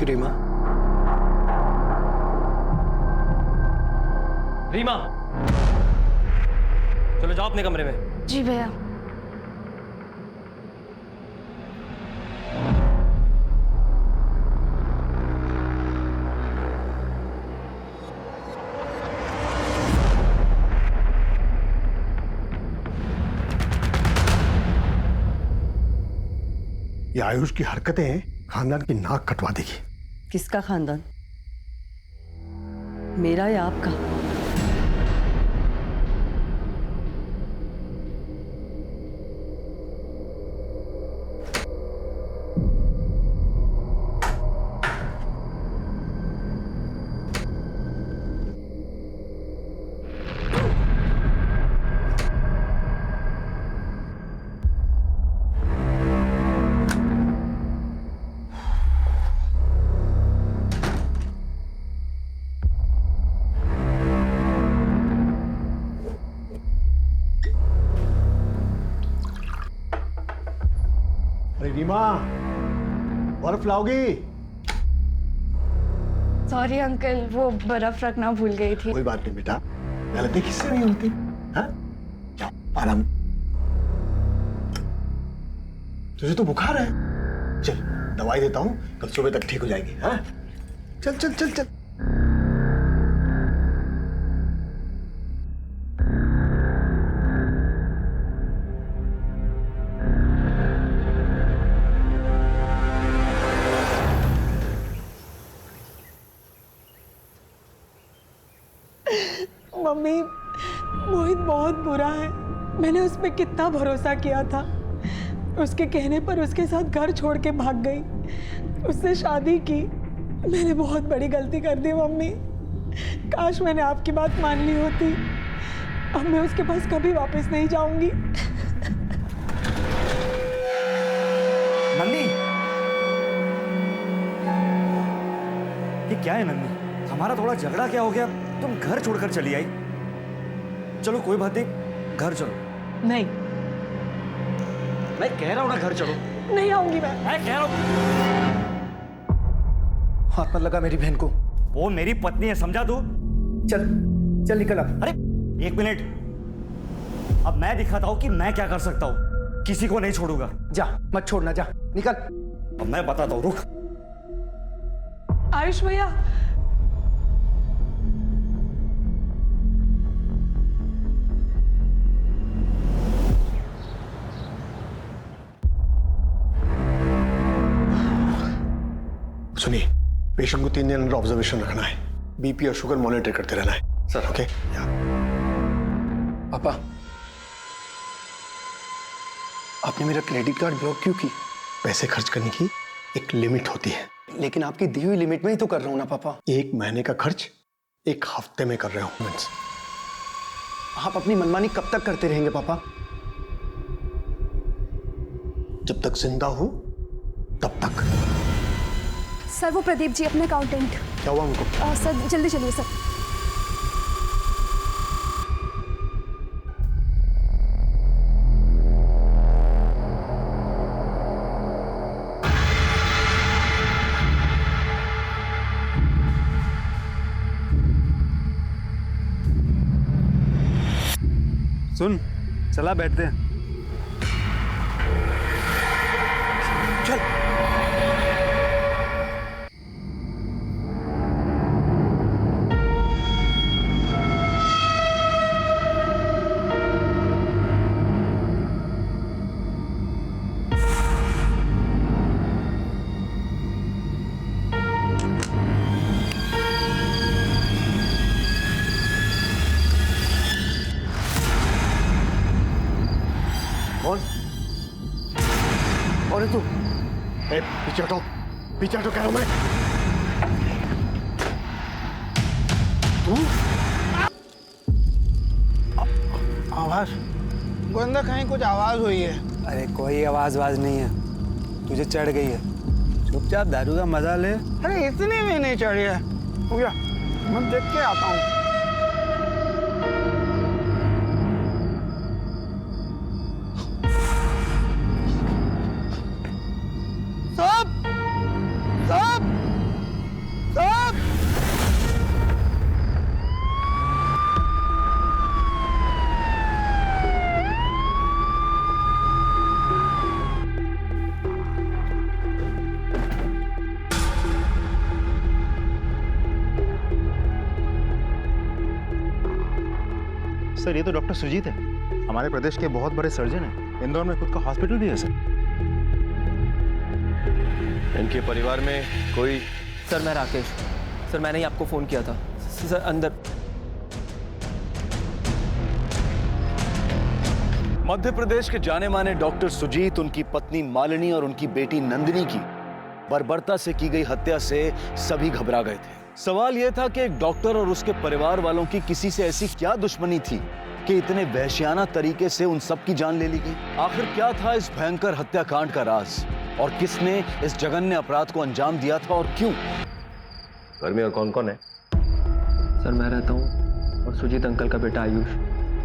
Thank you Reema. Reema, चलो जाओ अपने कमरे में। जी भैया। ये आयुष की हरकतें खानदान की नाक कटवा देगी। किसका खानदान, मेरा या आपका? अरे रीमा, बर्फ लाओगी? सॉरी अंकल, वो बर्फ रखना भूल गई थी। कोई बात नहीं बेटा, गलती किससे नहीं होती। हाँ, जाओ आराम। तुझे तो बुखार है, चल दवाई देता हूँ, कल सुबह तक ठीक हो जाएगी। हाँ, चल चल चल चल। मम्मी, मोहित बहुत बुरा है। मैंने उस पर कितना भरोसा किया था। उसके कहने पर उसके साथ घर छोड़ के भाग गई, उससे शादी की। मैंने बहुत बड़ी गलती कर दी मम्मी। काश मैंने आपकी बात मान ली होती। अब मैं उसके पास कभी वापस नहीं जाऊंगी। नन्नी, ये क्या है नन्नी? हमारा थोड़ा झगड़ा क्या हो गया, तुम घर छोड़कर चली आई? चलो कोई बात नहीं, घर चलो। नहीं, मैं कह रहा हूं ना घर चलो। नहीं आऊंगी मैं कह रहा हूं। हाथ मत लगा मेरी बहन को। वो मेरी पत्नी है, समझा तू? चल चल निकल अब। अरे एक मिनट, अब मैं दिखाता हूं कि मैं क्या कर सकता हूं। किसी को नहीं छोड़ूंगा। जा, मत छोड़ना, जा निकल। अब मैं बताता हूं, रुक। आयुष भैया, सुनिए, पेशेंट को 3 दिन अंडर ऑब्जर्वेशन रखना है। बीपी और शुगर मॉनिटर करते रहना है सर। ओके पापा, आपने मेरा क्रेडिट कार्ड ब्लॉक क्यों की? पैसे खर्च करने की एक लिमिट होती है। लेकिन आपकी दी हुई लिमिट में ही तो कर रहा हूं ना पापा। 1 महीने का खर्च 1 हफ्ते में कर रहे हो। आप अपनी मनमानी कब तक करते रहेंगे पापा? जब तक जिंदा हूं तब तक। सर, वो प्रदीप जी अपने अकाउंटेंट। क्या हुआ उनको? सर जल्दी चलिए सर। सुन, चला बैठते हैं। चल। कौन? और तू? पीछे हटो, पीछे हटो कह रहा हूं मैं। तू? आवाज गोविंदा, कहीं कुछ आवाज हुई है? अरे कोई आवाज नहीं है, तुझे चढ़ गई है। चुपचाप दारू का मजा ले। अरे इतनी भी नहीं चढ़ी है। हो गया, मैं देख के आता हूँ। सब सर ये तो डॉक्टर सुजीत है, हमारे प्रदेश के बहुत बड़े सर्जन हैं। इंदौर में खुद का हॉस्पिटल भी है सर। इनके परिवार में कोई? सर मैं राकेश, सर मैंने ही आपको फ़ोन किया था। सर अंदर। मध्य प्रदेश के जाने माने डॉक्टर सुजीत, उनकी पत्नी मालिनी और उनकी बेटी नंदिनी की बर्बरता से की गई हत्या से सभी घबरा गए थे। सवाल यह था कि एक डॉक्टर और उसके परिवार वालों की किसी से ऐसी क्या दुश्मनी थी कि इतने वहशियाना तरीके से उन सब की जान ले ली गई। आखिर क्या था इस भयंकर हत्याकांड का राज और किसने इस जघन्य अपराध को अंजाम दिया था और क्यों? घर में और कौन कौन है? सर मैं रहता हूँ और सुजीत अंकल का बेटा आयुष।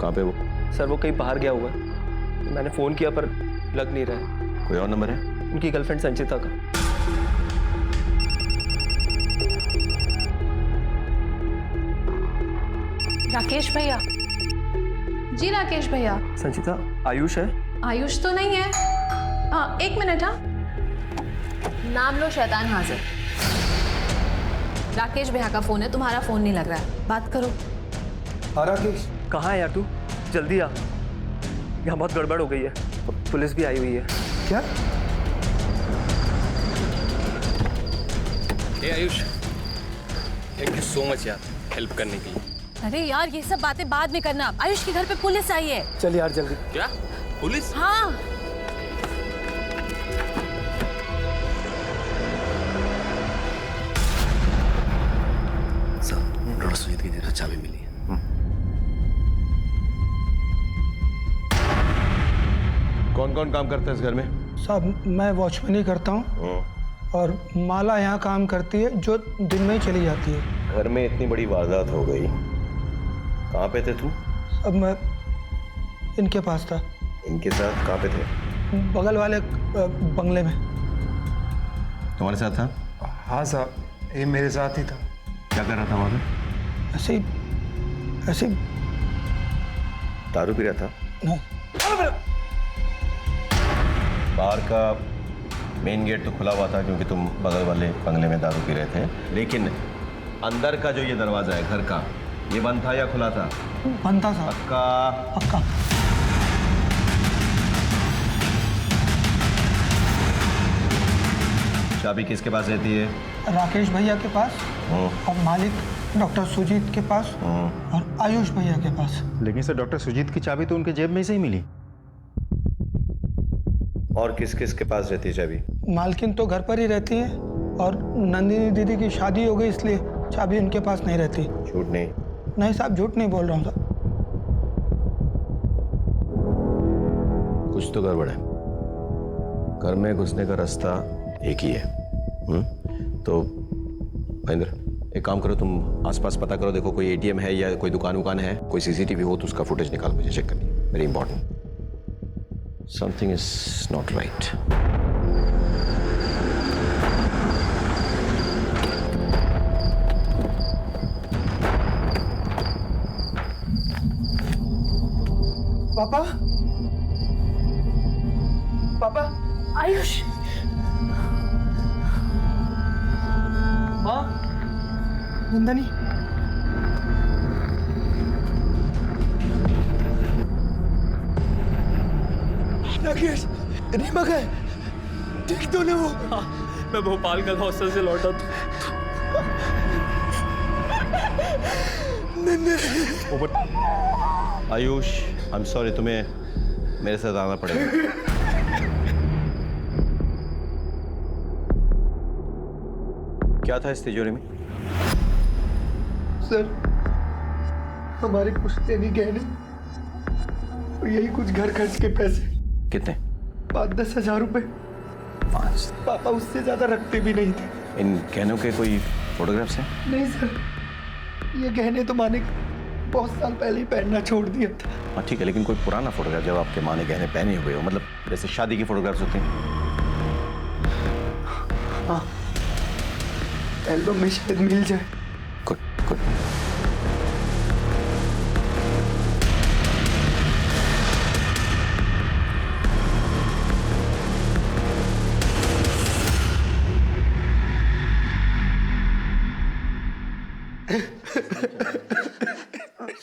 कहाँ पे वो? सर वो कहीं बाहर गया हुआ है, मैंने फ़ोन किया पर लग नहीं रहा है। कोई और नंबर है? उनकी गर्लफ्रेंड संचिता का। राकेश भैया। जी राकेश भैया। संचिता, आयुष है? आयुष तो नहीं है। हाँ 1 मिनट। हाँ नाम लो, शैतान हाजिर। राकेश भैया का फोन है, तुम्हारा फोन नहीं लग रहा है, बात करो। हाँ राकेश। कहाँ है यार तू? जल्दी आ, यहाँ बहुत गड़बड़ हो गई है, पुलिस भी आई हुई है। क्या? Hey Ayush, thank you so much यार हेल्प करने के लिए। अरे यार ये सब बातें बाद में करना, आयुष के घर पे पुलिस आई है। चल यार जल्दी। क्या पुलिस? हाँ सर डॉक्टर सुजीत की जगह चाबी मिली है। कौन कौन काम करता है इस घर में? साहब मैं वॉचमैन ही करता हूँ और माला यहाँ काम करती है जो दिन में ही चली जाती है। घर में इतनी बड़ी वारदात हो गई, कहाँ पे थे तुम? अब मैं इनके पास था। इनके साथ कहाँ पे थे? बगल वाले बंगले में। तुम्हारे साथ था? हाँ साहब, ये मेरे साथ ही था। क्या कर रहा था वहाँ पे? ऐसे ही दारू पी रहा था? नहीं। बाहर का मेन गेट तो खुला हुआ था क्योंकि तुम बगल वाले बंगले में दारू पी रहे थे, लेकिन अंदर का जो ये दरवाजा है घर का, ये बंद था या खुला था? बंद था साहब। पक्का? पक्का। चाबी किसके पास रहती है? राकेश भैया के पास और मालिक डॉक्टर सुजीत के पास और आयुष भैया के पास। लेकिन सर डॉक्टर सुजीत की चाबी तो उनके जेब में से ही मिली। और किस किस के पास रहती है चाबी? मालकिन तो घर पर ही रहती है और नंदिनी दीदी की शादी हो गई इसलिए चाबी उनके पास नहीं रहती। झूठ नहीं? नहीं साहब झूठ नहीं बोल रहा हूँ साहब। कुछ तो गड़बड़ है। घर में घुसने का रास्ता एक ही है। तो महेंद्र एक काम करो, तुम आसपास पता करो, देखो कोई एटीएम है या कोई दुकान है, कोई सीसीटीवी हो तो उसका फुटेज निकाल मुझे चेक करनी है, very important. Something is not right. पापा, पापा। आयुष। माँ, नंदनी। राकेश, रीमा का है, ठीक तो नहीं वो? हाँ, मैं भोपाल का हॉस्टल से लौटा था। आयुष, आई एम सॉरी, तुम्हें मेरे साथ आना पड़ेगा। क्या था इस तिजोरी में? सर, हमारे पुश्तैनी गहने और यही कुछ घर खर्च के पैसे। कितने? 5-10 हज़ार रुपए। पापा उससे ज्यादा रखते भी नहीं थे। इन गहनों के कोई फोटोग्राफ्स हैं? नहीं सर, ये गहने तो माने बहुत साल पहले ही पहनना छोड़ दिया था। हाँ ठीक है, लेकिन कोई पुराना फोटोग्राफ जब आपके माँ ने गहने पहने हुए हो, मतलब जैसे शादी की फोटोग्राफ्स होती हैं। हाँ, एल्बम में शायद मिल जाए। Good good.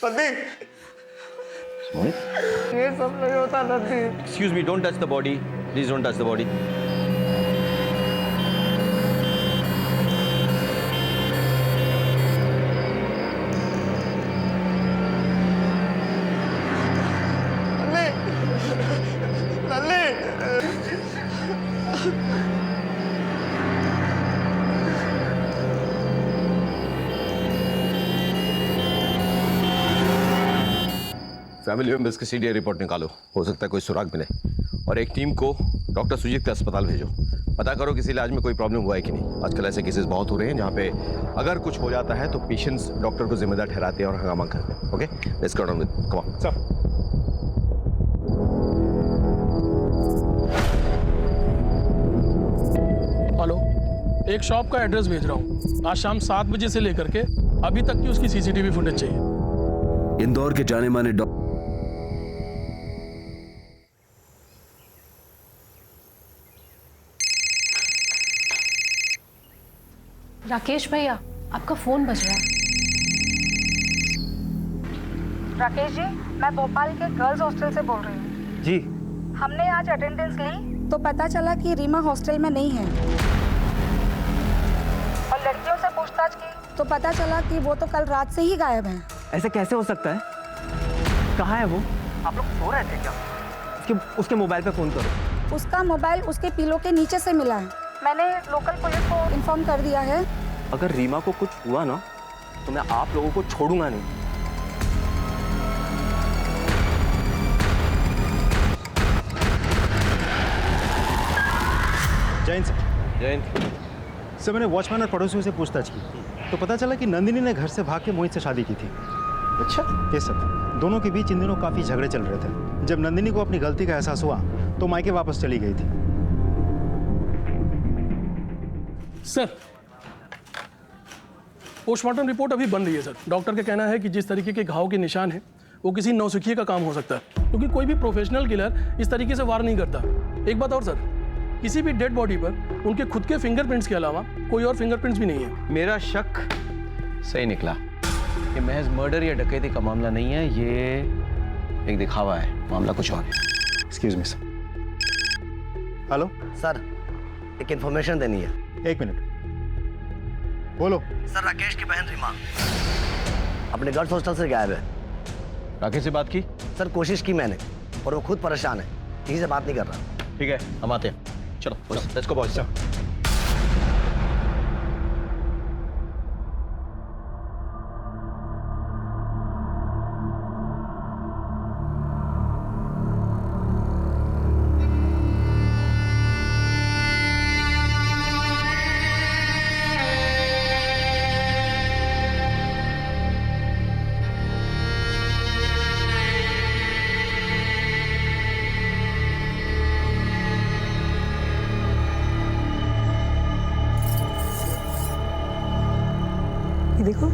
पति, मोहित, ये सब नहीं होता Nandi. Excuse me, don't touch the body, please don't touch the body. Family members की सीडीआई रिपोर्ट निकालो, हो सकता है कोई सुराग मिले। और एक टीम को डॉक्टर सुजीत के अस्पताल भेजो, पता करो किसी इलाज में कोई प्रॉब्लम हुआ है कि नहीं। आजकल ऐसे केसेस बहुत हो रहे हैं जहाँ पे अगर कुछ हो जाता है तो पेशेंट्स डॉक्टर को जिम्मेदार ठहराते हैं और हंगामा करते हैं। Okay, let's go down with, come on sir. Hello, एक शॉप का एड्रेस भेज रहा हूँ। आज शाम 7 बजे से लेकर के अभी तक की उसकी सीसीटीवी फुटेज चाहिए। इंदौर के जाने माने राकेश भैया, आपका फोन बज रहा है। राकेश जी, मैं भोपाल के गर्ल्स हॉस्टल से बोल रही हूँ। जी। हमने आज अटेंडेंस ली तो पता चला कि रीमा हॉस्टल में नहीं है, और लड़कियों से पूछताछ की तो पता चला कि वो तो कल रात से ही गायब है। ऐसे कैसे हो सकता है? कहाँ है वो? आप लोग सो रहे थे क्या? उसके मोबाइल पे फोन करो। उसका मोबाइल उसके पिलो के नीचे से मिला है। मैंने लोकल पुलिस को इन्फॉर्म कर दिया है। अगर रीमा को कुछ हुआ ना तो मैं आप लोगों को छोड़ूंगा नहीं। जैन सर। जैन सर, मैंने वॉचमैन और पड़ोसियों से पूछताछ की तो पता चला कि नंदिनी ने घर से भाग के मोहित से शादी की थी। अच्छा। ये सर, दोनों के बीच इन दिनों काफ़ी झगड़े चल रहे थे। जब नंदिनी को अपनी गलती का एहसास हुआ तो मायके वापस चली गई थी। सर, पोस्टमार्टम रिपोर्ट अभी बन रही है सर। डॉक्टर का कहना है कि जिस तरीके के घाव के निशान हैं वो किसी नौसिखिए का काम हो सकता है, क्योंकि कोई भी प्रोफेशनल किलर इस तरीके से वार नहीं करता। एक बात और सर, किसी भी डेड बॉडी पर उनके खुद के फिंगरप्रिंट्स के अलावा कोई और फिंगरप्रिंट्स भी नहीं है। मेरा शक सही निकला। ये महज मर्डर या डकैती का मामला नहीं है, ये एक दिखावा है, मामला कुछ और है। Excuse me sir. Hello sir, एक इन्फॉर्मेशन देनी है। एक मिनट, बोलो। सर, राकेश की बहन रीमा अपने गर्ल्स हॉस्टल से गायब है। राकेश से बात की? सर, कोशिश की मैंने, और वो खुद परेशान है, किसी से बात नहीं कर रहा। ठीक है, हम आते हैं। चलो लेट्स गो बॉयज। देखो,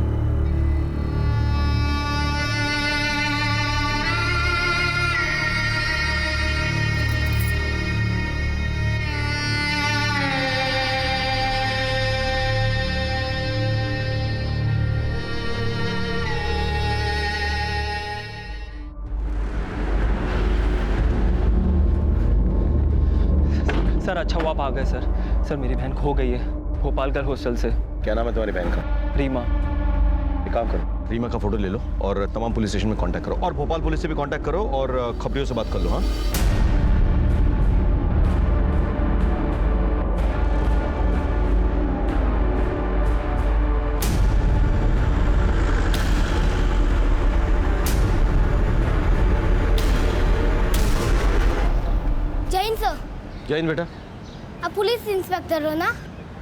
सर अच्छा हुआ आप आ गए सर। सर मेरी बहन खो गई है भोपाल गर्ल हॉस्टल से। क्या नाम है तुम्हारी बहन का? रीमा। एक काम करो, रीमा का फोटो ले लो और तमाम पुलिस स्टेशन में कांटेक्ट करो, और भोपाल पुलिस से भी कांटेक्ट करो और खबरियों से बात कर लो। हाँ, जैन सर। जैन बेटा। आप पुलिस इंस्पेक्टर हो ना?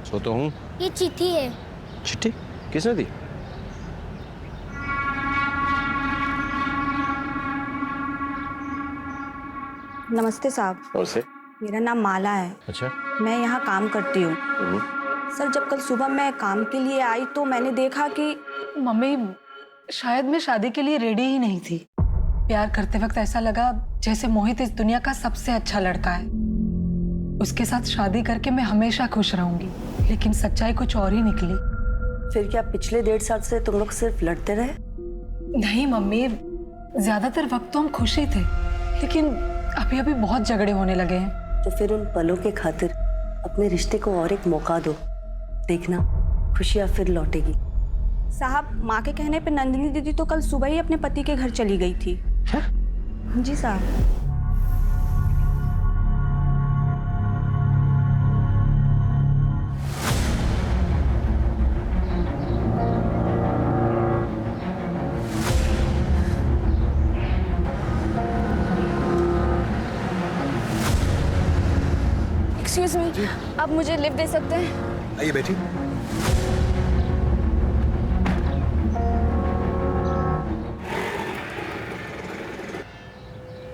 सो तो हूँ। ये चिट्ठी है। चिट्ठी किसने दी? नमस्ते साहब। और से? मेरा नाम माला है। अच्छा। मैं यहाँ काम करती हूँ। सर, जब कल सुबह मैं काम के लिए आई तो मैंने देखा कि मम्मी शायद मैं शादी के लिए रेडी ही नहीं थी। प्यार करते वक्त ऐसा लगा जैसे मोहित इस दुनिया का सबसे अच्छा लड़का है। उसके साथ शादी करके मैं हमेशा खुश रहूंगी, लेकिन सच्चाई कुछ और ही निकली। फिर क्या पिछले 1.5 साल से तुम लोग सिर्फ लड़ते रहे? नहीं मम्मी, ज्यादातर वक्त तो हम खुश ही थे, लेकिन अभी अभी बहुत झगड़े होने लगे हैं। तो फिर उन पलों के खातिर अपने रिश्ते को और एक मौका दो, देखना खुशियाँ फिर लौटेगी। साहब, माँ के कहने पे नंदिनी दीदी तो कल सुबह ही अपने पति के घर चली गई थी। जी साहब। एक्सक्यूज मी, आप मुझे लिफ्ट दे सकते हैं? आइए बैठी।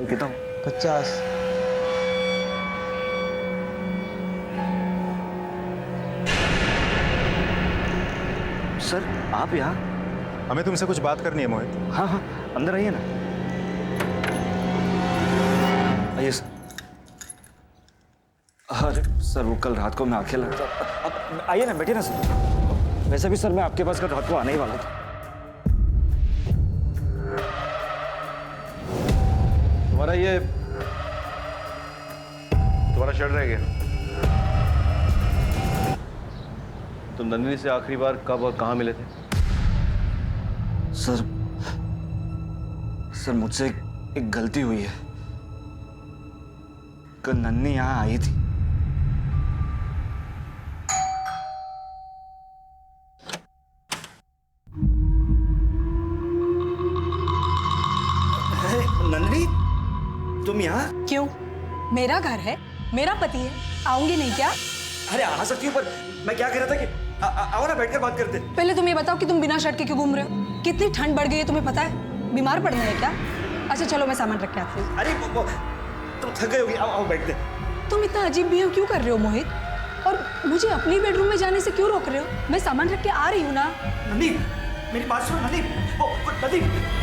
कितना? 50। सर आप यहाँ? हमें तुमसे कुछ बात करनी है मोहित। हाँ हाँ, अंदर आइए ना। आइए सर। अरे सर, वो कल रात को मैं अकेला था। अब आइए ना, बैठिए ना सर। वैसे भी सर मैं आपके पास कल रात को आने ही वाला था। तुम्हारा शर्ट रह गया। तुम नंदिनी से आखिरी बार कब और कहाँ मिले थे? सर मुझसे एक गलती हुई है। कल नन्नी यहाँ आई थी। नंदिनी, तुम यहाँ? क्यों? मेरा घर है, मेरा पति है, आऊंगी नहीं क्या? अरे आ सकती हूँ, पर मैं क्या कह रहा था कि आओ ना, बैठकर बात करते। पहले तुम ये बताओ कि तुम बिना शर्ट के क्यों घूम रहे हो? कितनी ठंड बढ़ गई है तुम्हें पता है? बीमार पड़ना है क्या? अच्छा चलो, मैं सामान रख के आती हूँ। अरे तुम थक गए होगी, आओ बैठते। तुम इतना अजीब बिहेव क्यों कर रहे हो मोहित? और मुझे अपनी बेडरूम में जाने से क्यों रोक रहे हो? मैं सामान रख के आ रही हूँ ना। नंदी, मेरी बात सुनो। नंदी, नंदी।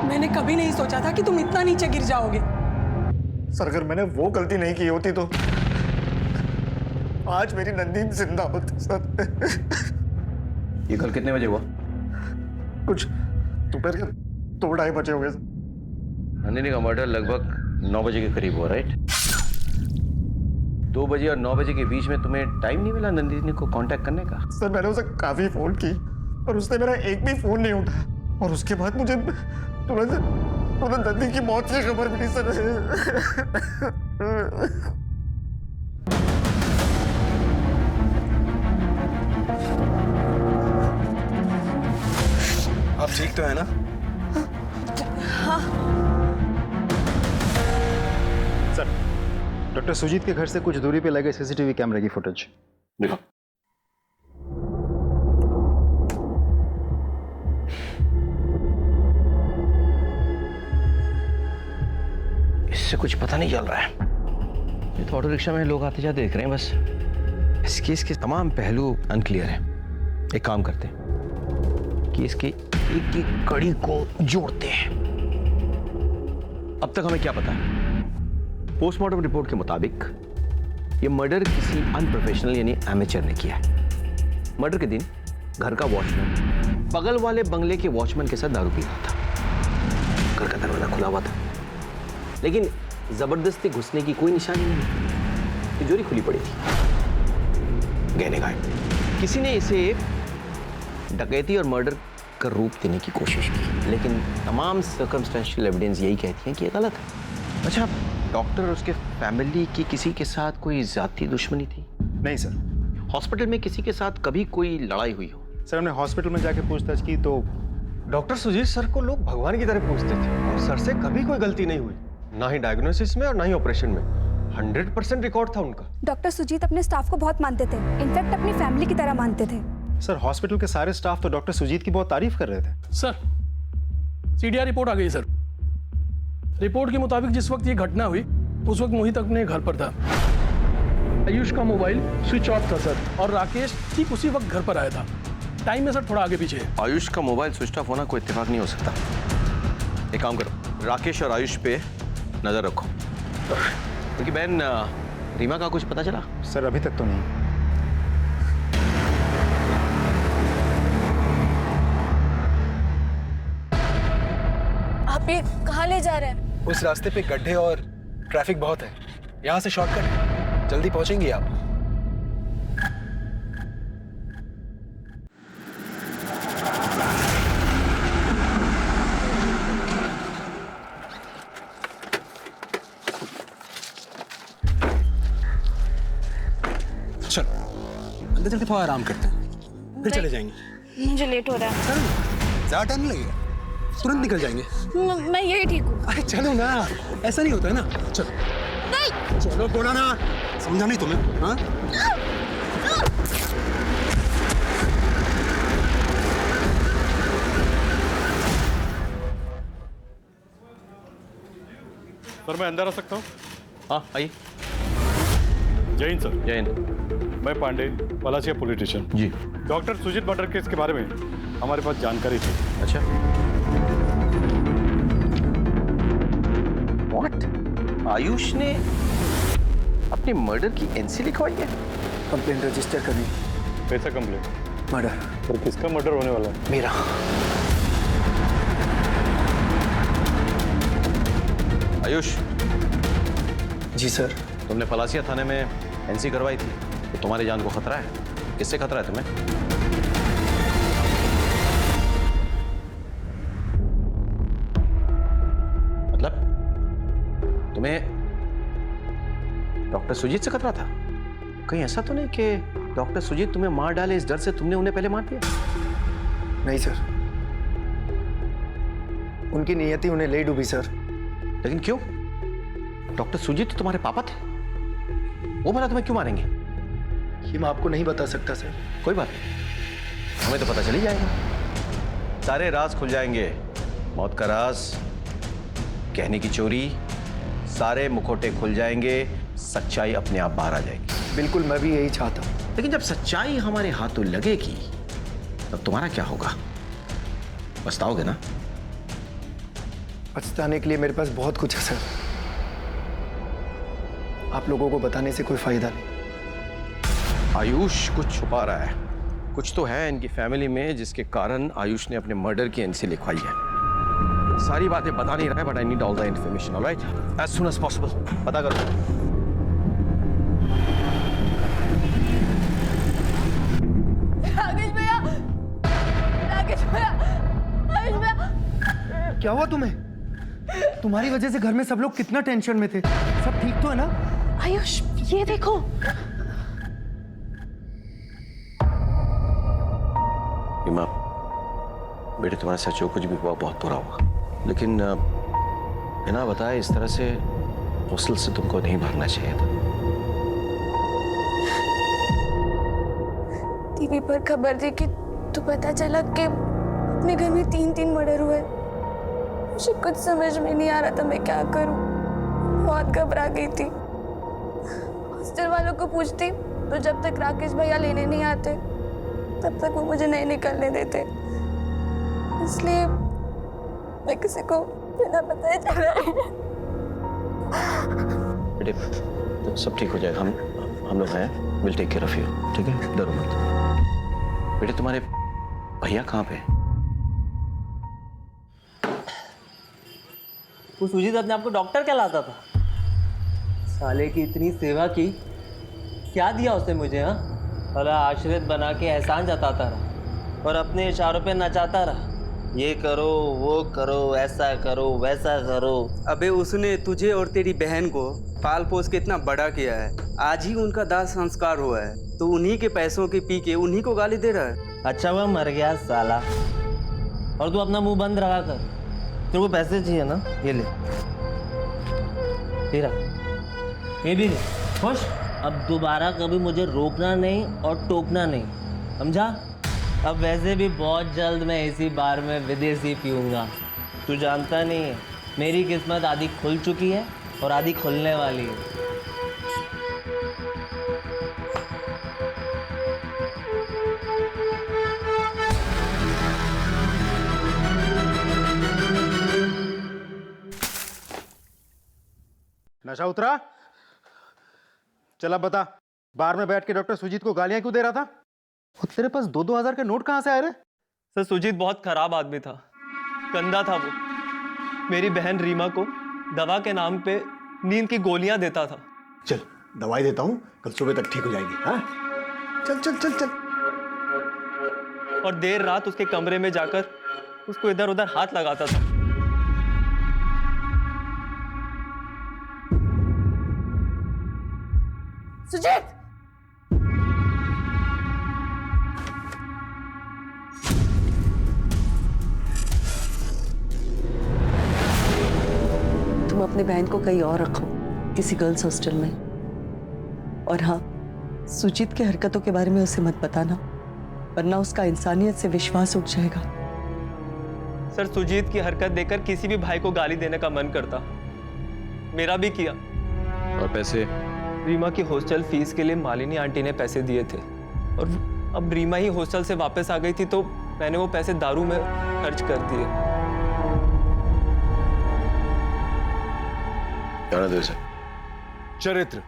मैंने कभी नहीं सोचा था कि तुम इतना नीचे गिर जाओगे। सर, अगर मैंने वो गलती नहीं की होती तो आज मेरी नंदी जिंदा होती। सर, ये कल कितने बजे हुआ? कुछ दोपहर के 2-2:30 बजे हो गए। नंदिनी का मर्डर लगभग 9 बजे के करीब हुआ, राइट? 2 बजे और 9 बजे के बीच में तुम्हें टाइम नहीं मिला नंदिनी को कांटेक्ट करने का? सर, मैंने उसे काफी फोन की पर उसने मेरा एक भी फोन नहीं उठाया, और उसके बाद मुझे तुरंत नंदी की मौत की खबर मिली। सर, आप ठीक तो है ना? हाँ। सर, डॉक्टर सुजीत के घर से कुछ दूरी पे लगे सीसीटीवी कैमरे की फुटेज देखो। इससे कुछ पता नहीं चल रहा है। ये तो ऑटो रिक्शा में लोग आते जाते देख रहे हैं बस। इस केस के तमाम पहलू अनक्लियर हैं। एक काम करते हैं कि इसके एक एक कड़ी को जोड़ते हैं। अब तक हमें क्या पता है? पोस्टमार्टम रिपोर्ट के मुताबिक ये मर्डर किसी अनप्रोफेशनल यानी एमेचर ने किया है। मर्डर के दिन घर का वॉचमैन बगल वाले बंगले के वॉचमैन के साथ दारू पी रहा था। घर का दरवाजा खुला हुआ था, लेकिन जबरदस्ती घुसने की कोई निशानी नहीं। तिजोरी खुली पड़ी थी, गहने गायब। किसी ने इसे डकैती और मर्डर का रूप देने की कोशिश की, लेकिन तमाम सर्कमस्टेंशियल एविडेंस यही कहती हैं कि ये गलत है। अच्छा, डॉक्टर और उसके फैमिली की किसी के साथ कोई जाती दुश्मनी थी? नहीं सर। हॉस्पिटल में किसी के साथ कभी कोई लड़ाई हुई हो? सर, हमने हॉस्पिटल में जाके पूछताछ की तो डॉक्टर सुजीत सर को लोग भगवान की तरह पूछते थे, और सर से कभी कोई गलती नहीं हुई, ना ही डायग्नोसिस में और ना ही ऑपरेशन में। 100% रिकॉर्ड था उनका। डॉक्टर सुजीत अपने स्टाफ को बहुत मानते थे, इनफैक्ट अपनी फैमिली की तरह मानते थे। सर, हॉस्पिटल के सारे स्टाफ तो डॉक्टर सुजीत की बहुत तारीफ कर रहे थे। सर, सीडीआर रिपोर्ट आ गई सर। रिपोर्ट के मुताबिक जिस वक्त ये घटना हुई उस वक्त मोहित अपने घर पर था। आयुष का मोबाइल स्विच ऑफ था सर, और राकेश ठीक उसी वक्त घर पर आया था। टाइम में सर थोड़ा आगे पीछे है। आयुष का मोबाइल स्विच ऑफ होना कोई इत्तेफाक नहीं हो सकता। एक काम करो, राकेश और आयुष पे नजर रखो। उनकी बहन रीमा का कुछ पता चला? सर अभी तक तो नहीं। आप ये कहाँ ले जा रहे हैं? उस रास्ते पे गड्ढे और ट्रैफिक बहुत है, यहाँ से शॉर्टकट है, जल्दी पहुंचेंगे आप। चलो अंदर चल के थोड़ा आराम करते हैं, फिर चले जाएंगे। मुझे लेट हो रहा है। ज्यादा टाइम नहीं लगेगा, तुरंत निकल जाएंगे। मैं यही ठीक हूँ। अरे चलो ना, ऐसा नहीं होता है ना। चलो नहीं। चलो बोला ना, समझा नहीं तुम्हें? हाँ सर मैं अंदर आ सकता हूँ? हाँ आइए। जैन सर। जैन। मैं पांडे, पलाशिया पुलिस स्टेशन। जी। डॉक्टर सुजीत मर्डर केस के बारे में हमारे पास जानकारी थी। अच्छा। व्हाट? आयुष ने अपने मर्डर की एनसी लिखवाई है? कंप्लेंट रजिस्टर करनी। कैसा कंप्लेंट? मर्डर। और किसका मर्डर होने वाला है? मेरा। आयुष। जी सर। तुमने पलासिया थाने में एनसी करवाई थी, तो तुम्हारी जान को खतरा है। किससे खतरा है तुम्हें? मतलब तुम्हें डॉक्टर सुजीत से खतरा था? कहीं ऐसा तो नहीं कि डॉक्टर सुजीत तुम्हें मार डाले, इस डर से तुमने उन्हें पहले मार दिया? नहीं सर, उनकी नियति उन्हें ले डूबी सर। लेकिन क्यों? डॉक्टर सुजीत तो तुम्हारे पापा थे, वो भला तुम्हें क्यों मारेंगे? ये मैं आपको नहीं बता सकता सर। कोई बात नहीं, हमें तो पता चल ही जाएगा। सारे राज खुल जाएंगे। मौत का राज, कहने की चोरी, सारे मुखौटे खुल जाएंगे, सच्चाई अपने आप बाहर आ जाएगी। बिल्कुल, मैं भी यही चाहता हूँ। लेकिन जब सच्चाई हमारे हाथों लगेगी तब तुम्हारा क्या होगा? पछताओगे ना? पछताने के लिए मेरे पास बहुत कुछ है सर। आप लोगों को बताने से कोई फायदा नहीं। आयुष कुछ छुपा रहा है। कुछ तो है इनकी फैमिली में जिसके कारण आयुष ने अपने मर्डर की एनसी लिखवाई है। सारी बातें बता नहीं रहा है, but I need all the information. Alright, as soon as possible पता करो। राकेश भैया, राकेश भैया, आयुष भैया। क्या हुआ तुम्हें? तुम्हारी वजह से घर में सब लोग कितना टेंशन में थे। सब ठीक तो है ना? आयुष, ये देखो। रीमा, बेटे तुम्हारे साथ जो कुछ भी हुआ बहुत बुरा हुआ, लेकिन बिना बताए इस तरह से हॉस्टल से तुमको नहीं भागना चाहिए था। टीवी पर खबर देखी तो पता चला कि अपने घर में 3 मर्डर हुए। मुझे कुछ समझ में नहीं आ रहा था मैं क्या करूं। बहुत घबरा गई थी। हॉस्टल वालों को पूछती तो जब तक राकेश भैया लेने नहीं आते तब तक वो मुझे नहीं निकलने देते। इसलिए मैं किसी को बिना बताए चला। बेटे तो सब ठीक हो जाएगा। हम लोग हैं, will take care of you. ठीक है, डरो मत। बेटे तुम्हारे भैया कहाँ पे? वो सुजीत अपने आप को डॉक्टर कहलाता था। साले की इतनी सेवा की, क्या दिया उसने मुझे? हाँ, भला आश्रित बना के एहसान जताता रहा और अपने इशारों पे नचाता रहा। ये करो, वो करो, ऐसा करो, वैसा करो। अबे उसने तुझे और तेरी बहन को पाल पोस के इतना बड़ा किया है। आज ही उनका दाह संस्कार हुआ है, तो उन्हीं के पैसों के पी के उन्हीं को गाली दे रहा है। अच्छा वह मर गया साला, और तू अपना मुंह बंद रखा कर। तेरे को पैसे चाहिए ना, ये ले, तेरा ये भी ले। खुश? अब दोबारा कभी मुझे रोकना नहीं और टोकना नहीं, समझा? अब वैसे भी बहुत जल्द मैं इसी बार में विदेशी पीऊँगा। तू जानता नहीं है, मेरी किस्मत आधी खुल चुकी है और आधी खुलने वाली है। नशा उतरा? चला बता, बार में बैठ के डॉक्टर सुजीत को गालियां क्यों दे रहा था? और तेरे पास 2-2 हजार के नोट कहां से आए रे? सर सुजीत बहुत खराब आदमी था, गंदा था वो। मेरी बहन रीमा को दवा के नाम पे नींद की गोलियां देता था। चल दवाई देता हूँ, कल सुबह तक ठीक हो जाएगी। हाँ चल चल चल चल। और देर रात उसके कमरे में जाकर उसको इधर उधर हाथ लगाता था। सुजीत! तुम अपने बहन को कहीं और रखो, किसी गर्ल्स हॉस्टल में। और हाँ, सुजीत की हरकतों के बारे में उसे मत बताना, वरना उसका इंसानियत से विश्वास उठ जाएगा। सर सुजीत की हरकत देखकर किसी भी भाई को गाली देने का मन करता, मेरा भी किया। और पैसे? रीमा की हॉस्टल फीस के लिए मालिनी आंटी ने पैसे दिए थे, और अब रीमा ही हॉस्टल से वापस आ गई थी तो मैंने वो पैसे दारू में खर्च कर दिए। चरित्र,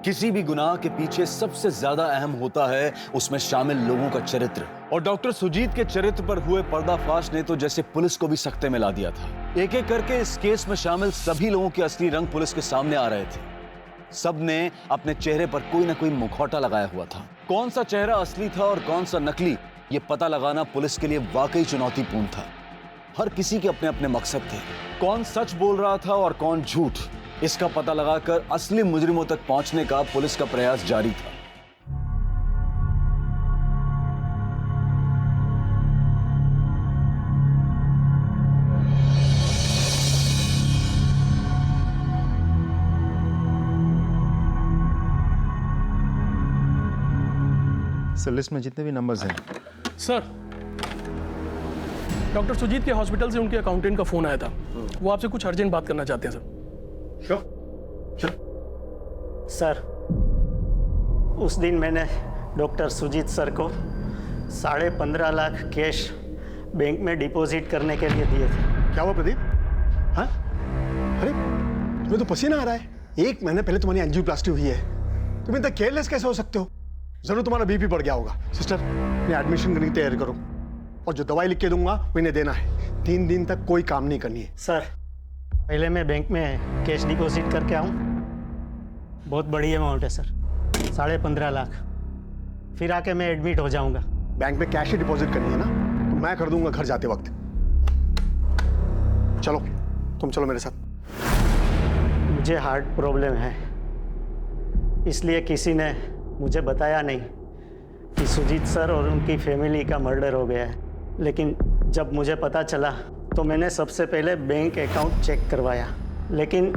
किसी भी गुनाह के पीछे सबसे ज्यादा अहम होता है उसमें शामिल लोगों का चरित्र। और डॉक्टर सुजीत के चरित्र पर हुए पर्दाफाश ने तो जैसे पुलिस को भी सख्ते में ला दिया था। एक एक करके इस केस में शामिल सभी लोगों के असली रंग पुलिस के सामने आ रहे थे। सब ने अपने चेहरे पर कोई ना कोई मुखौटा लगाया हुआ था। कौन सा चेहरा असली था और कौन सा नकली, ये पता लगाना पुलिस के लिए वाकई चुनौतीपूर्ण था। हर किसी के अपने अपने मकसद थे। कौन सच बोल रहा था और कौन झूठ, इसका पता लगाकर असली मुजरिमों तक पहुंचने का पुलिस का प्रयास जारी था। सर लिस्ट में जितने भी नंबर्स हैं। सर, डॉक्टर सुजीत के हॉस्पिटल से उनके अकाउंटेंट का फोन आया था, वो आपसे कुछ अर्जेंट बात करना चाहते हैं सर। सर, उस दिन मैंने डॉक्टर सुजीत सर को 15.5 लाख कैश बैंक में डिपॉजिट करने के लिए दिए थे। क्या हुआ प्रदीप? हाँ? अरे तुम्हें तो पसीना आ रहा है। 1 महीने पहले तुम्हारी एंजियोप्लास्टी हुई है, तुम इतना केयरलेस कैसे हो सकते हो? जरूर तुम्हारा बीपी बढ़ गया होगा। सिस्टर, मैं एडमिशन करने की तैयारी करो, और जो दवाई लिख के दूंगा वो इन्हें देना है। 3 दिन तक कोई काम नहीं करनी है। सर, पहले मैं बैंक में कैश डिपॉजिट करके आऊँ। बहुत बड़ी अमाउंट है सर, 15.5 लाख। फिर आके मैं एडमिट हो जाऊंगा। बैंक में कैश ही डिपॉजिट करनी है ना, तो मैं कर दूंगा घर जाते वक्त। चलो तुम चलो मेरे साथ। मुझे हार्ट प्रॉब्लम है, इसलिए किसी ने मुझे बताया नहीं कि सुजीत सर और उनकी फैमिली का मर्डर हो गया है। लेकिन जब मुझे पता चला तो मैंने सबसे पहले बैंक अकाउंट चेक करवाया, लेकिन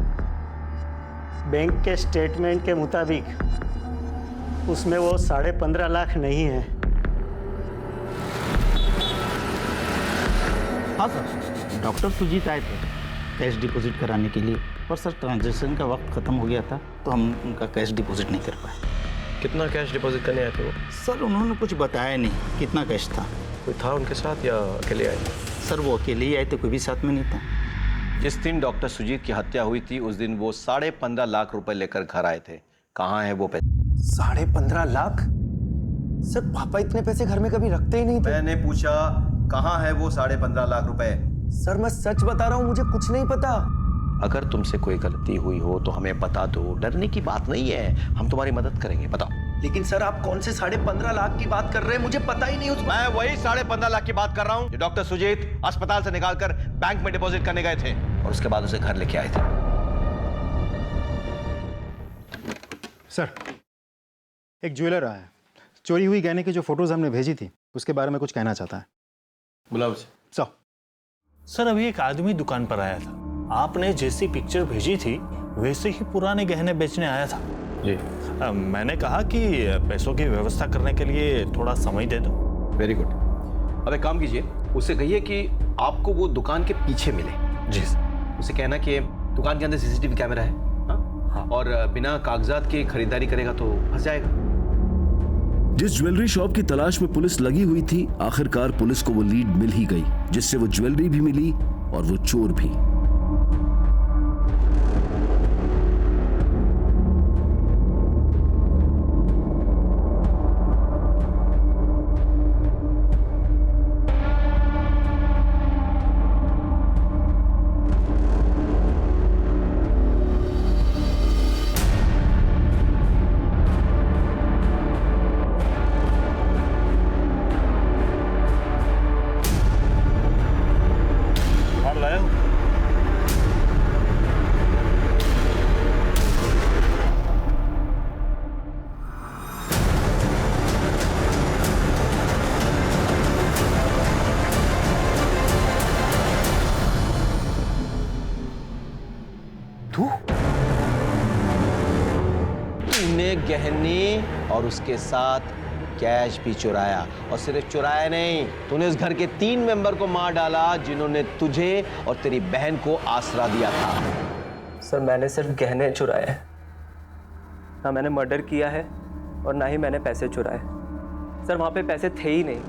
बैंक के स्टेटमेंट के मुताबिक उसमें वो 15.5 लाख नहीं है। हाँ सर, डॉक्टर सुजीत आए थे कैश डिपॉजिट कराने के लिए, पर सर ट्रांजैक्शन का वक्त ख़त्म हो गया था तो हम उनका कैश डिपॉजिट नहीं कर पाए। कितना कैश डिपॉजिट करने आए थे वो? सर उन्होंने कुछ बताया नहीं कितना कैश था। कोई था उनके साथ या अकेले आए? सर वो अकेले ही आए थे, कोई भी साथ में नहीं था। जिस दिन डॉक्टर सुजीत की हत्या हुई थी उस दिन वो 15.5 लाख रुपए लेकर घर आए थे। कहाँ है वो पैसे? 15.5 लाख? सर पापा इतने पैसे घर में कभी रखते ही नहीं थे। मैंने पूछा कहाँ है वो 15.5 लाख रुपए? सर मैं सच बता रहा हूँ, मुझे कुछ नहीं पता। अगर तुमसे कोई गलती हुई हो तो हमें बता दो, डरने की बात नहीं है, हम तुम्हारी मदद करेंगे। बताओ। लेकिन सर आप कौन से 15.5 लाख की बात कर रहे हैं, मुझे पता ही नहीं। मैं वही 15.5 लाख की बात कर रहा हूँ जो डॉक्टर सुजीत अस्पताल से निकालकर बैंक में डिपॉजिट करने गए थे और उसके बाद उसे घर लेके आए थे। सर, एक ज्वेलर आया है, चोरी हुई गहने की जो फोटोज हमने भेजी थी उसके बारे में कुछ कहना चाहता है। बुलाओ उसे। सर अभी एक आदमी दुकान पर आया था, आपने जैसी पिक्चर भेजी थी वैसे ही पुराने गहने बेचने आया था जी। मैंने कहा कि पैसों की व्यवस्था करने के लिए थोड़ा समय दे दो। Very good. अब एक काम कीजिए, उसे कहिए कि आपको वो दुकान के पीछे मिले। जी। उसे कहना कि दुकान के अंदर सीसीटीवी कैमरा है। हाँ? और बिना कागजात की खरीदारी करेगा तो फंस जाएगा। जिस ज्वेलरी शॉप की तलाश में पुलिस लगी हुई थी, आखिरकार पुलिस को वो लीड मिल ही गई, जिससे वो ज्वेलरी भी मिली और वो चोर भी। गहने और उसके साथ कैश भी चुराया। और सिर्फ चुराया नहीं, तूने इस घर के 3 मेंबर को मार डाला जिन्होंने तुझे और तेरी बहन को आसरा दिया था। सर मैंने सिर्फ गहने चुराए हैं, ना मैंने मर्डर किया है और ना ही मैंने पैसे चुराए। सर वहाँ पे पैसे थे ही नहीं।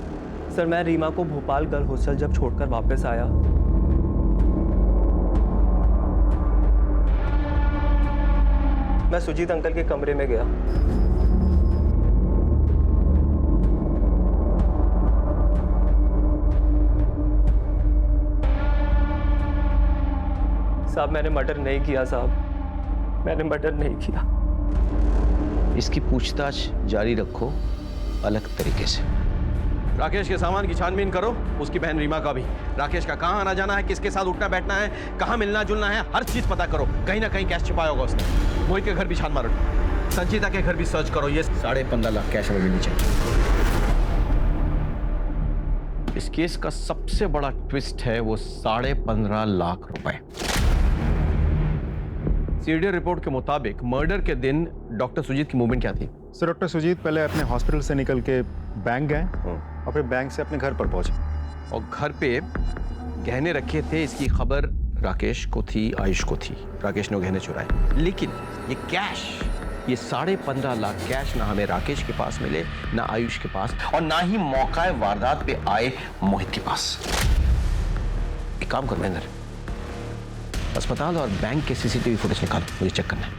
सर मैं रीमा को भोपाल गर्ल हॉस्टल जब छोड़कर वापस आया, मैं सुजीत अंकल के कमरे में गया। साहब मैंने मर्डर नहीं किया साहब, मैंने मर्डर नहीं किया। इसकी पूछताछ जारी रखो अलग तरीके से। राकेश के सामान की छानबीन करो, उसकी बहन रीमा का भी। राकेश का कहाँ आना जाना है, किसके साथ उठना बैठना है, कहाँ मिलना जुलना है, हर चीज पता करो। कहीं ना कहीं कैश छिपाया होगा उसने। मोहित के घर भी छान मारो, संजीता के घर भी सर्च करो। ये 15.5 लाख कैश हमें मिलनी चाहिए। इस केस का सबसे बड़ा ट्विस्ट है वो 15.5 लाख रुपए। सीडीआर रिपोर्ट के मुताबिक मर्डर के दिन डॉक्टर सुजीत की मूवमेंट क्या थी? सर डॉक्टर सुजीत पहले अपने हॉस्पिटल से निकल के बैंक गए और फिर बैंक से अपने घर पर पहुंचे। और घर पे गहने रखे थे, इसकी खबर राकेश को थी, आयुष को थी। राकेश ने वो गहने चुराए, लेकिन ये कैश, ये 15.5 लाख कैश ना हमें राकेश के पास मिले, ना आयुष के पास, और ना ही मौका वारदात पे आए मोहित के पास। एक काम कर महेंद्र, अस्पताल और बैंक के सीसीटीवी फुटेज निकालो, मुझे चेक करना है।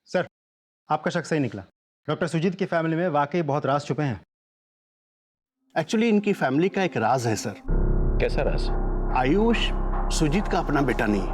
सर आपका शक सही निकला। डॉक्टर सुजीत की फैमिली में वाकई बहुत राज छुपे हैं। एक्चुअली इनकी फैमिली का एक राज है सर। कैसा राज? आयुष सुजीत का अपना बेटा नहीं है,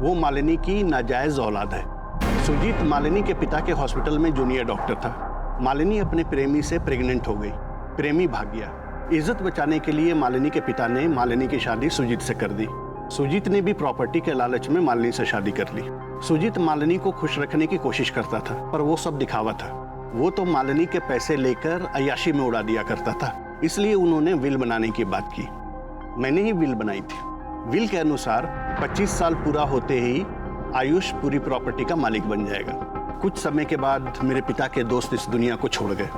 वो मालिनी की नाजायज औलाद है। सुजीत मालिनी के पिता के हॉस्पिटल में जूनियर डॉक्टर था। मालिनी अपने प्रेमी से प्रेग्नेंट हो गई, प्रेमी भाग गया। इज्जत बचाने के लिए मालिनी के पिता ने मालिनी की शादी सुजीत से कर दी। सुजीत ने भी प्रॉपर्टी के लालच में मालिनी से शादी कर ली। सुजीत मालिनी को खुश रखने की कोशिश करता था, पर वो सब दिखावा था। वो तो मालिनी के पैसे लेकर अय्याशी में उड़ा दिया करता था। इसलिए उन्होंने विल बनाने की बात की। मैंने ही विल बनाई थी। विल के अनुसार 25 साल पूरा होते ही आयुष पूरी प्रॉपर्टी का मालिक बन जाएगा। कुछ समय के बाद मेरे पिता के दोस्त इस दुनिया को छोड़ गए।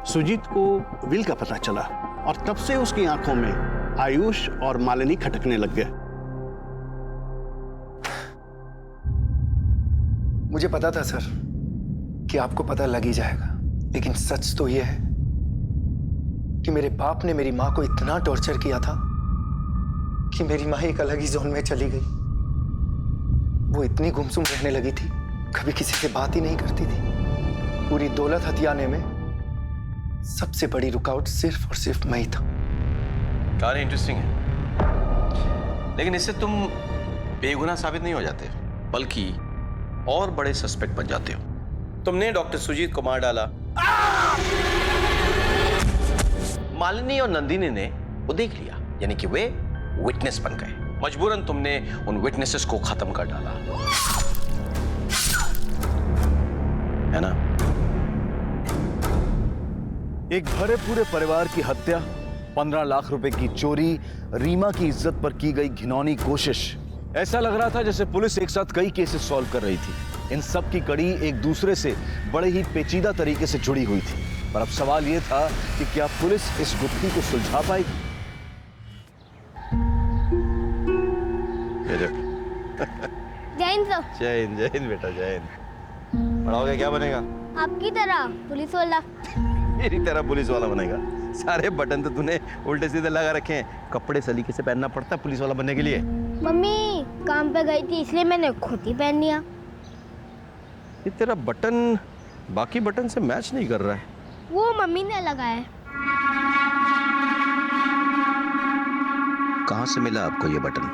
सुजीत को विल का पता चला और तब से उसकी आंखों में आयुष और मालिनी खटकने लग गए। मुझे पता था सर कि आपको पता लग ही जाएगा, लेकिन सच तो यह है कि मेरे बाप ने मेरी मां को इतना टॉर्चर किया था कि मेरी मां एक अलग ही जोन में चली गई। वो इतनी गुमसुम रहने लगी थी, कभी किसी से बात ही नहीं करती थी। पूरी दौलत हथियाने में सबसे बड़ी रुकावट सिर्फ और सिर्फ मैं ही था। कहानी इंटरेस्टिंग है, लेकिन इससे तुम बेगुनाह साबित नहीं हो जाते, बल्कि और बड़े सस्पेक्ट बन जाते हो। तुमने डॉक्टर सुजीत को मार डाला, मालिनी और नंदिनी ने वो देख लिया, यानी कि वे विटनेस बन गए। मजबूरन तुमने उन विटनेसेस को खत्म कर डाला, है ना? एक भरे पूरे परिवार की हत्या, 15 लाख रुपए की चोरी, रीमा की इज्जत पर की गई घिनौनी कोशिश। ऐसा लग रहा था जैसे पुलिस एक साथ कई केसेस सॉल्व कर रही थी। इन सब की कड़ी एक दूसरे से बड़े ही पेचीदा तरीके से जुड़ी हुई थी। पर अब सवाल यह था कि क्या पुलिस इस गुत्थी को सुलझा पाएगी? जय हिंद बेटा, जय हिंद। बड़ा हो गया क्या बनेगा? आपकी तरह पुलिस वाला। मेरी तरह पुलिस वाला बनेगा? सारे बटन तो तूने उल्टे सीधे लगा रखे हैं। कपड़े सलीके से पहनना पड़ता है पुलिस वाला बनने के लिए। मम्मी काम पे गई थी इसलिए मैंने खुद ही पहन लिया। ये तेरा बटन बाकी बटन से मैच नहीं कर रहा है। वो मम्मी ने लगाया है। कहाँ से मिला आपको ये बटन?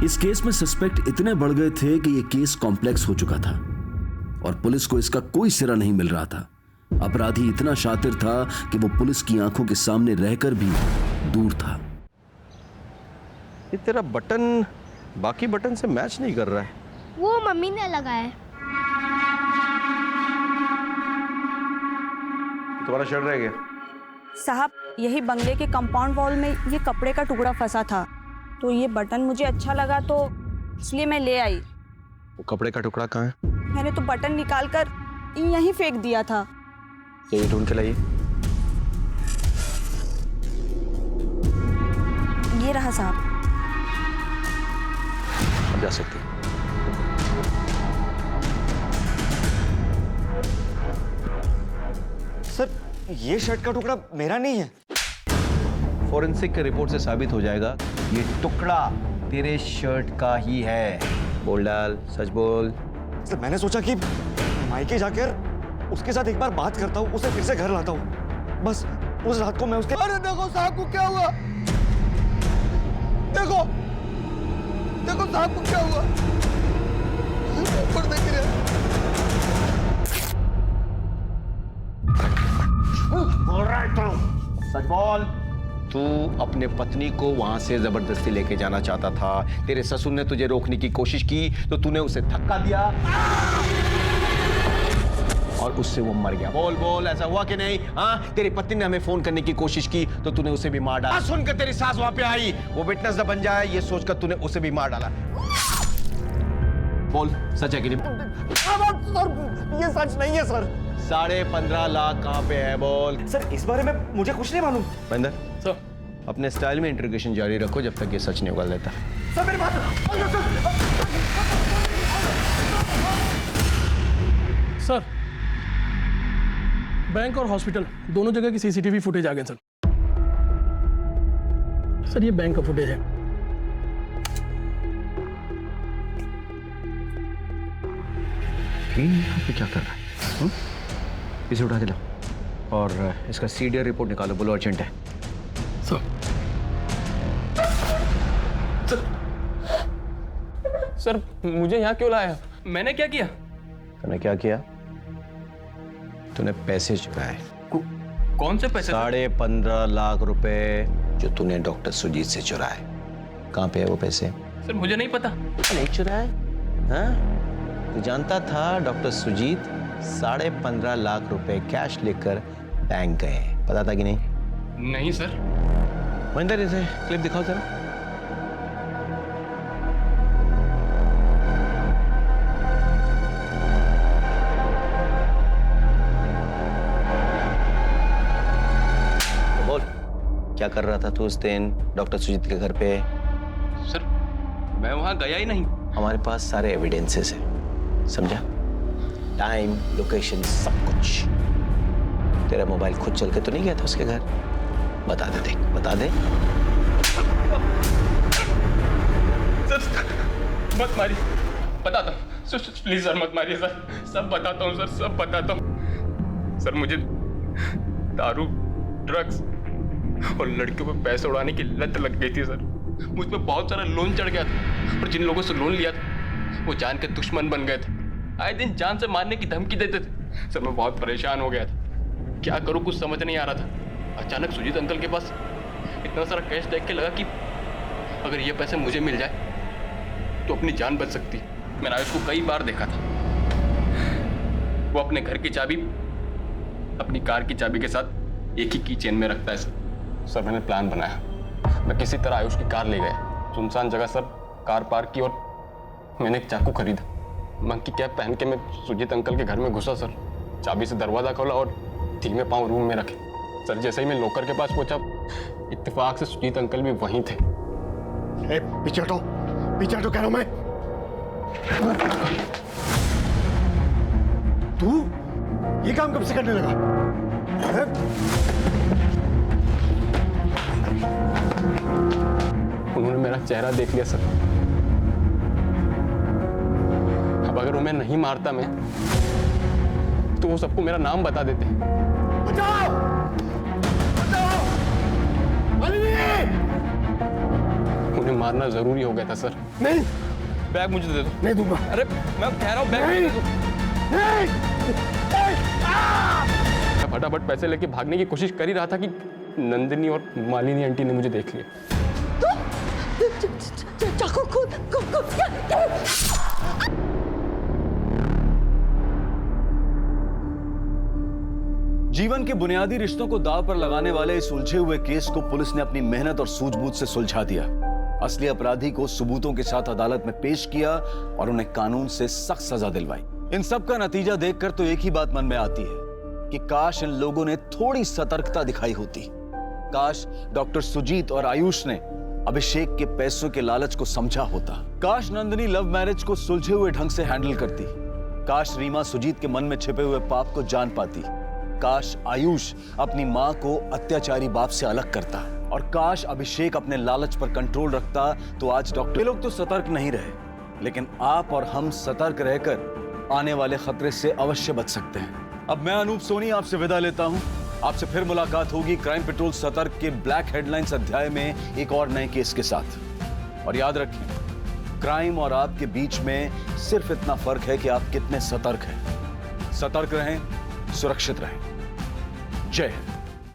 इस केस में सस्पेक्ट इतने बढ़ गए थे कि यह केस कॉम्प्लेक्स हो चुका था और पुलिस को इसका कोई सिरा नहीं मिल रहा था। अपराधी इतना शातिर था कि वो पुलिस की आंखों के सामने रहकर भी दूर था। ये तेरा बटन बाकी बटन से मैच नहीं कर रहा है। वो मम्मी ने लगाया है। तुम्हारा शर्ट रह गया। साहब यही बंगले के कंपाउंड वॉल में ये कपड़े का टुकड़ा फंसा था, तो ये बटन मुझे अच्छा लगा तो इसलिए मैं ले आई। वो कपड़े का टुकड़ा कहाँ है? मैंने तो बटन निकाल कर यहीं फेंक दिया था। ये ढूंढ के लाइए। ये रहा साहब। अब जा सकती हैं। सर, ये शर्ट का टुकड़ा मेरा नहीं है। फॉरेंसिक के रिपोर्ट से साबित हो जाएगा ये टुकड़ा तेरे शर्ट का ही है। बोल डाल, सच बोल। सर, मैंने सोचा कि मायके जाकर उसके साथ एक बार बात करता हूँ, उसे फिर से घर लाता हूँ। बस उस रात को मैं उसके... अरे देखो साहब को क्या हुआ, देखो देखो साहब को क्या हुआ, ऊपर देख रहे। बोल रहा है तू, सच बोल। तू अपने पत्नी को वहां से जबरदस्ती लेके जाना चाहता था। तेरे ससुर ने तुझे रोकने की कोशिश की तो तूने उसे धक्का दिया और उससे वो मर गया। बोल बोल, ऐसा हुआ कि नहीं? हाँ, तेरी पत्नी ने हमें फोन करने की कोशिश की तो तूने उसे भी मार डाला। सुनकर तेरी सास वहां पे आई, वो विटनेस न बन जाए ये सोचकर तूने उसे भी मार डाला। बोल, सच है कि नहीं? सर, ये सच नहीं है सर। 15.5 लाख कहाँ पे है? बोल। सर, इस बारे में मुझे कुछ नहीं मालूम। महेंद्र, सर, अपने स्टाइल में इंट्रोगेशन जारी रखो जब तक ये सच नहीं उगल देता। सर, मेरी बात। सर, बैंक और हॉस्पिटल दोनों जगह की सीसीटीवी फुटेज आ गए सर। सर, ये बैंक का फुटेज है। यहाँ पे क्या कर रहा है? इसे उठा के लाओ और इसका सीडीआर रिपोर्ट निकालो। बोलो अर्जेंट है। सर, मुझे यहाँ क्यों लाया? मैंने क्या किया? तूने क्या किया? तूने पैसे चुराए। कौन से पैसे? 15.5 लाख रुपए जो तूने डॉक्टर सुजीत से चुराए। कहाँ पे है वो पैसे? सर, मुझे नहीं पता। नहीं चुराए? हाँ? तू जानता था डॉक्टर सुजीत 15.5 लाख रुपए कैश लेकर बैंक गए? पता था कि नहीं? नहीं सर। महेंद्र, इसे क्लिप दिखाओ जरा। बोल, क्या कर रहा था तू उस दिन डॉक्टर सुजीत के घर पे? सर, मैं वहां गया ही नहीं। हमारे पास सारे एविडेंसेस हैं, समझा? टाइम, लोकेशन, सब कुछ। तेरा मोबाइल खुद चल के तो नहीं गया था उसके घर? बता दे, देख, बता दे। सर, मत मारिए, बताता हूँ। प्लीज सर, मत मारिए सर। सब बताता हूँ सर, सब बताता हूँ। सर, मुझे दारू, ड्रग्स और लड़कियों पे पैसे उड़ाने की लत लग गई थी सर। मुझ पे बहुत सारा लोन चढ़ गया था और जिन लोगों से लोन लिया था वो जान के दुश्मन बन गए थे। आए दिन जान से मारने की धमकी देते थे। सर, मैं बहुत परेशान हो गया था। क्या करूं, कुछ समझ नहीं आ रहा था। अचानक सुजीत अंकल के पास इतना सारा कैश देख के लगा कि अगर ये पैसे मुझे मिल जाए तो अपनी जान बच सकती। मैंने आयुष को कई बार देखा था, वो अपने घर की चाबी अपनी कार की चाबी के साथ एक ही की चेन में रखता है सर। मैंने प्लान बनाया, मैं किसी तरह आयुष की कार ले गया सुनसान जगह सर, कार पार्क की और मैंने एक चाकू खरीदा। मंकी की कैप पहन के मैं सुजीत अंकल के घर में घुसा सर। चाबी से दरवाजा खोला और धीमे पांव रूम में रखे सर। जैसे ही मैं लॉकर के पास पहुंचा, इत्तेफाक से सुजीत अंकल भी वहीं थे। पीछे हटो, पीछे हटो कह रहा हूं मैं। तू ये काम कब से करने लगा? उन्होंने मेरा चेहरा देख लिया सर। अब अगर उन्हें नहीं मारता मैं तो वो सबको मेरा नाम बता देते। बचाओ! बचाओ! उन्हें मारना जरूरी हो गया था सर। नहीं, बैग मुझे दे दो। नहीं दूंगा। अरे मैं कह रहा हूँ बैग नहीं, मुझे दे दो। मैं फटाफट पैसे लेके भागने की कोशिश कर ही रहा था कि नंदिनी और मालिनी आंटी ने मुझे देख लिया। जीवन के बुनियादी रिश्तों को दांव पर लगाने वाले इस उलझे हुए केस को पुलिस ने अपनी मेहनत और सूझबूझ से सुलझा दिया। असली अपराधी को सबूतों के साथ अदालत में पेश किया और उन्हें कानून से सख्त सजा दिलवाई। इन सब का नतीजा देखकर तो एक ही बात मन में आती है कि काश इन लोगों ने थोड़ी सतर्कता दिखाई होती। काश डॉक्टर सुजीत और आयुष ने अभिषेक के पैसों के लालच को समझा होता। काश नंदिनी लव मैरिज को सुलझे हुए ढंग से हैंडल करती। काश रीमा सुजीत के मन में छिपे हुए पाप को जान पाती। काश आयुष अपनी मां को अत्याचारी बाप से अलग करता। और काश अभिषेक अपने लालच पर कंट्रोल रखता तो आज डॉक्टर लोग तो सतर्क नहीं रहे, लेकिन आप और हम सतर्क रहकर आने वाले खतरे से अवश्य बच सकते हैं। अब मैं अनूप सोनी आपसे विदा लेता हूं। आपसे फिर मुलाकात होगी क्राइम पेट्रोल सतर्क के ब्लैक हेडलाइंस अध्याय में एक और नए केस के साथ। और याद रखें, क्राइम और आपके बीच में सिर्फ इतना फर्क है कि आप कितने सतर्क हैं। सतर्क रहें, सुरक्षित रहें। जय हिंद।